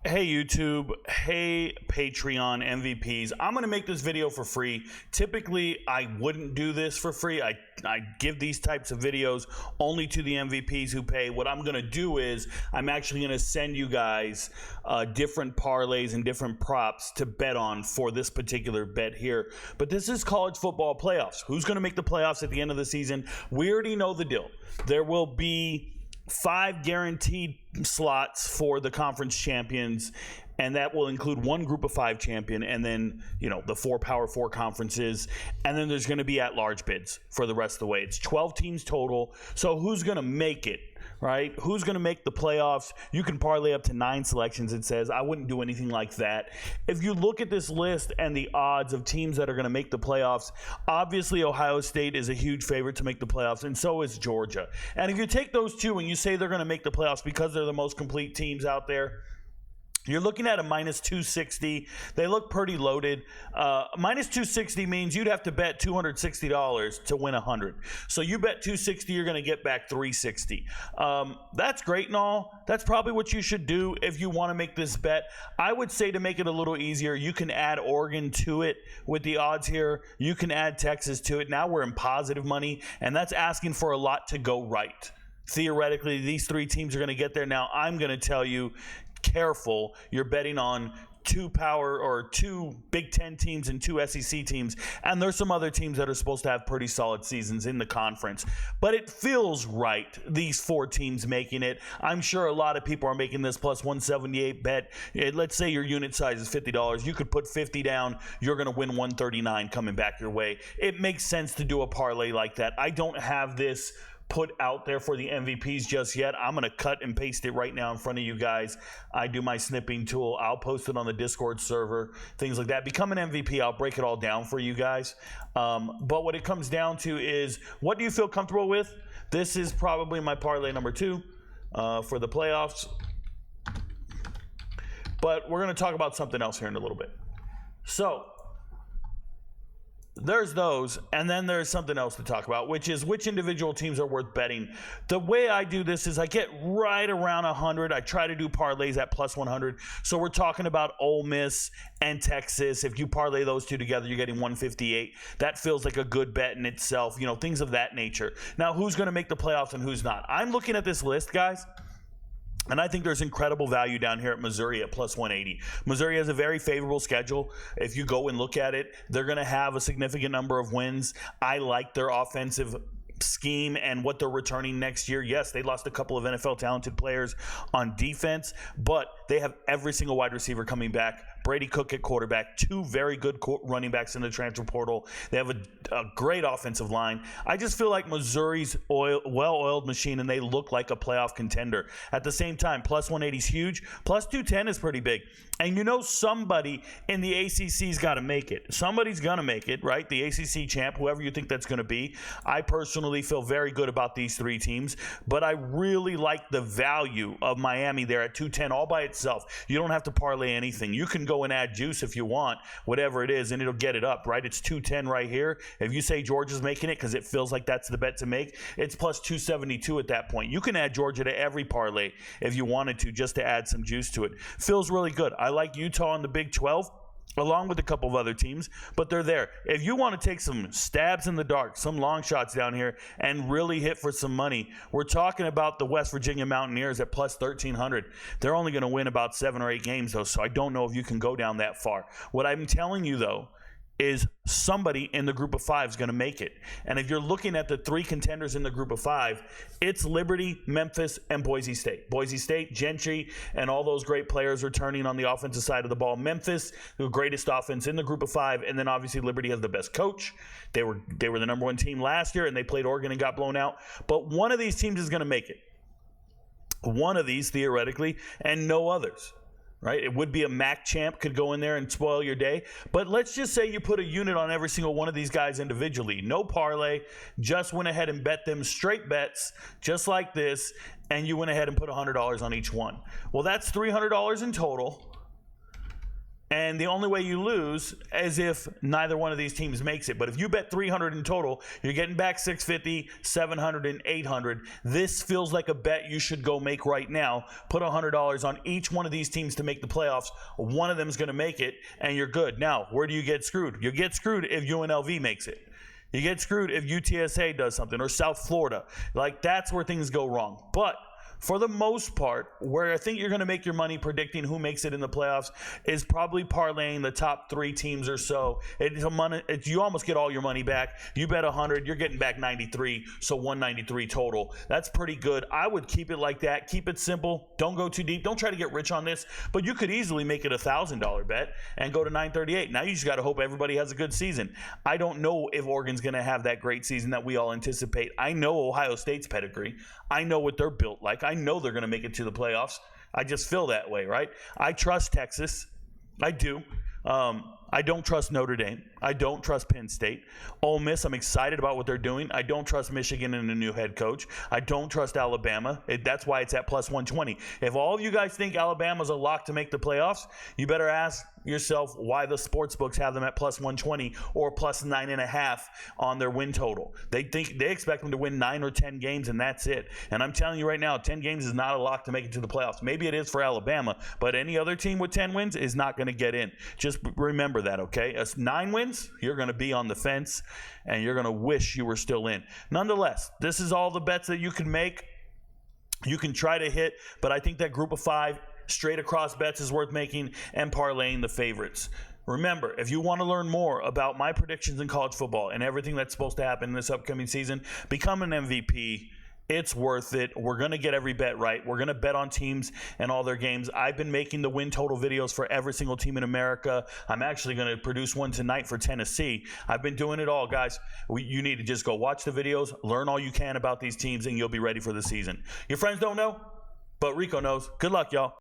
Hey YouTube, hey Patreon MVPs. I'm going to make this video for free. Typically, I wouldn't do this for free. I give these types of videos only to the MVPs who pay. What I'm going to do is I'm actually going to send you guys different parlays and different props to bet on for this particular bet here. But this is college football playoffs. Who's going to make the playoffs at the end of the season? We already know the deal. There will be 5 guaranteed slots for the conference champions, and that will include one group of 5 champion and then, the 4 Power 4 conferences, and then there's going to be at-large bids for the rest of the way. It's 12 teams total, so who's going to make it, right? Who's going to make the playoffs? You can parlay up to 9 selections, it says. I wouldn't do anything like that. If you look at this list and the odds of teams that are going to make the playoffs, obviously Ohio State is a huge favorite to make the playoffs, and so is Georgia. And if you take those two and you say they're going to make the playoffs because they're the most complete teams out there, you're looking at a minus 260. They look pretty loaded. Minus 260 means you'd have to bet $260 to win 100. So you bet 260, you're going to get back 360. That's great and all. That's probably what you should do if you want to make this bet. I would say to make it a little easier, you can add Oregon to it with the odds here. You can add Texas to it. Now we're in positive money, and that's asking for a lot to go right. Theoretically, these 3 teams are going to get there. Now, I'm going to tell you, careful, you're betting on 2 Big Ten teams and 2 SEC teams, and there's some other teams that are supposed to have pretty solid seasons in the conference. But it feels right, these 4 teams making it. I'm sure a lot of people are making this plus 178 bet. Let's say your unit size is $50. You could put 50 down. You're going to win 139 coming back your way. It makes sense to do a parlay like that. I don't have this put out there for the MVPs just yet. I'm going to cut and paste it right now in front of you guys. I do my snipping tool. I'll post it on the Discord server, things like that. Become an MVP. I'll break it all down for you guys. But what it comes down to is, what do you feel comfortable with? This is probably my parlay number 2 for the playoffs. But we're going to talk about something else here in a little bit. So there's those, and then there's something else to talk about, which is which individual teams are worth betting. The way I do this is I get right around 100. I try to do parlays at plus 100. So we're talking about Ole Miss and Texas. If you parlay those 2 together, you're getting 158. That feels like a good bet in itself, things of that nature. Now, who's going to make the playoffs and who's not? I'm looking at this list, guys, and I think there's incredible value down here at Missouri at plus 180. Missouri has a very favorable schedule. If you go and look at it, they're going to have a significant number of wins. I like their offensive scheme and what they're returning next year. Yes, they lost a couple of NFL talented players on defense, but they have every single wide receiver coming back. Brady Cook at quarterback, 2 very good running backs in the transfer portal. They have a great offensive line. I just feel like Missouri's well-oiled machine, and they look like a playoff contender. At the same time, plus 180 is huge. Plus 210 is pretty big. And somebody in the ACC's got to make it. Somebody's going to make it, right? The ACC champ, whoever you think that's going to be. I personally feel very good about these 3 teams, but I really like the value of Miami there at 210 all by itself. You don't have to parlay anything. You can go and add juice if you want, whatever it is, and it'll get it up, right? It's 210 right here. If you say Georgia's making it because it feels like that's the bet to make, it's plus 272 at that point. You can add Georgia to every parlay if you wanted to, just to add some juice to it. Feels really good. I like Utah in the Big 12, along with a couple of other teams, but they're there. If you want to take some stabs in the dark, some long shots down here, and really hit for some money, we're talking about the West Virginia Mountaineers at plus 1,300. They're only going to win about 7 or 8 games, though, so I don't know if you can go down that far. What I'm telling you, though, is somebody in the group of 5 is going to make it. And if you're looking at the 3 contenders in the group of 5, it's Liberty, Memphis, and Boise State. Boise State, Gentry, and all those great players returning on the offensive side of the ball. Memphis, the greatest offense in the group of 5, and then obviously Liberty has the best coach. They were the number 1 team last year, and they played Oregon and got blown out. But one of these teams is going to make it. One of these, theoretically, and no others. Right? It would be a MAC champ could go in there and spoil your day. But let's just say you put a unit on every single one of these guys individually. No parlay. Just went ahead and bet them straight bets, just like this, and you went ahead and put $100 on each one. Well, that's $300 in total. And the only way you lose is if neither one of these teams makes it. But if you bet 300 in total, you're getting back 650, 700, and 800. This feels like a bet you should go make right now. Put $100 on each one of these teams to make the playoffs. One of them is going to make it, and you're good. Now, where do you get screwed? You get screwed if UNLV makes it. You get screwed if UTSA does something, or South Florida. Like, that's where things go wrong. But for the most part, where I think you're going to make your money predicting who makes it in the playoffs is probably parlaying the top 3 teams or so. You almost get all your money back. You bet 100, you're getting back 93, so 193 total. That's pretty good. I would keep it like that. Keep it simple. Don't go too deep. Don't try to get rich on this, but you could easily make it a $1,000 bet and go to 938. Now you just got to hope everybody has a good season. I don't know if Oregon's going to have that great season that we all anticipate. I know Ohio State's pedigree. I know what they're built like. I know they're going to make it to the playoffs. I just feel that way, right? I trust Texas. I do. I don't trust Notre Dame. I don't trust Penn State. Ole Miss, I'm excited about what they're doing. I don't trust Michigan and a new head coach. I don't trust Alabama. That's why it's at plus 120. If all of you guys think Alabama's a lock to make the playoffs, you better ask yourself why the sports books have them at plus 120 or plus 9.5 on their win total. They expect them to win 9 or 10 games, and that's it. And I'm telling you right now, 10 games is not a lock to make it to the playoffs. Maybe it is for Alabama, but any other team with 10 wins is not going to get in. Just remember that, okay? 9 wins, you're going to be on the fence, and you're going to wish you were still in. Nonetheless, this is all the bets that you can make. You can try to hit, but I think that group of 5 straight across bets is worth making, and parlaying the favorites. Remember, if you want to learn more about my predictions in college football and everything that's supposed to happen in this upcoming season, become an MVP. It's worth it. We're going to get every bet right. We're going to bet on teams and all their games. I've been making the win total videos for every single team in America. I'm actually going to produce one tonight for Tennessee. I've been doing it all, guys. You need to just go watch the videos, learn all you can about these teams, and you'll be ready for the season. Your friends don't know, but Rico knows. Good luck, y'all.